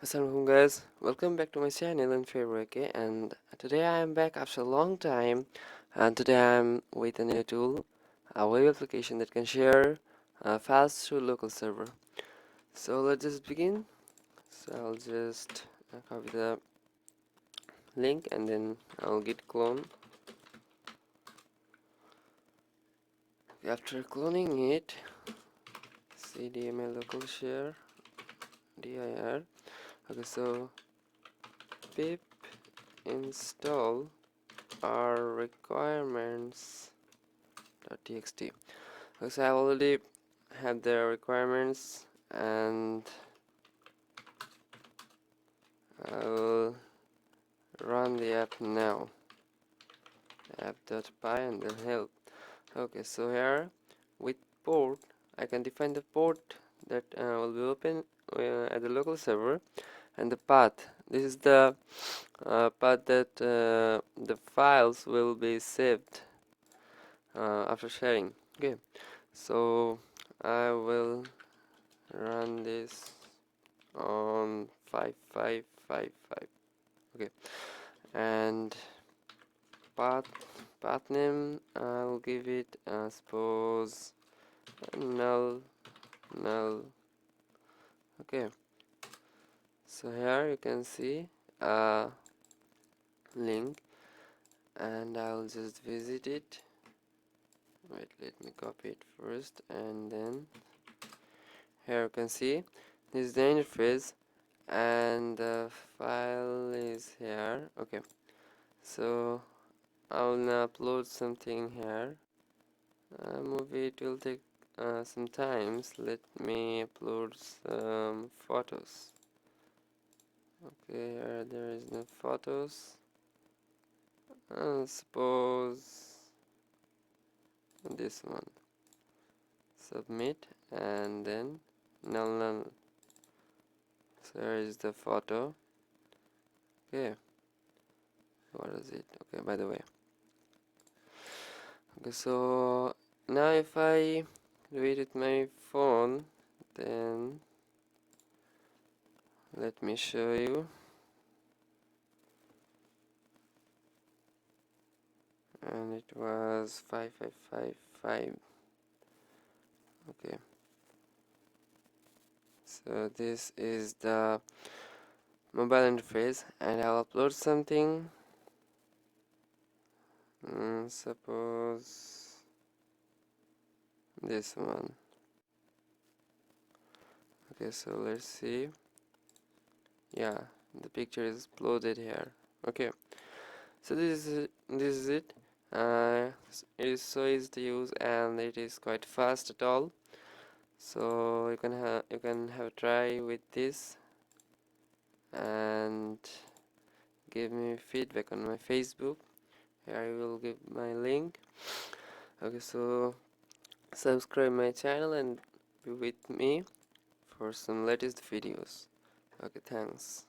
Assalamualaikum guys, welcome back to my channel InferiorAK, and today I am back after a long time, and today I am with a new tool, a web application that can share files through local server. So let's just begin. So I'll just copy the link and then I'll git clone. After cloning it, cd MiLocalShare dir. Okay, so pip install our requirements.txt. because I already have the requirements, and I'll run the app now. app.py and then help. Okay, so here with port I can define the port that will be open at the local server, and the path. This is the path that the files will be saved after sharing. Okay, so I will run this on 5555. Okay, and path name, I'll give it suppose null. Okay, so here you can see a link, and I'll just visit it. Wait, let me copy it first, and then here you can see this is the interface and the file is here. Okay, so I'll now upload something here. Movie, it will take some times. Let me upload some photos. Okay, here there is no photos. Suppose this one. Submit, and then null. So here is the photo. Okay, what is it? Okay, by the way. Okay, so now if I do it with my phone, then let me show you. And it was 5555. Okay, so this is the mobile interface, and I'll upload something. Suppose this one. Okay, so let's see. Yeah, the picture is uploaded here. Okay, so this is it. It is so easy to use, and it is quite fast at all. So you can have a try with this and give me feedback on my Facebook. Here I will give my link. Okay, so subscribe my channel and be with me for some latest videos. Okay, thanks.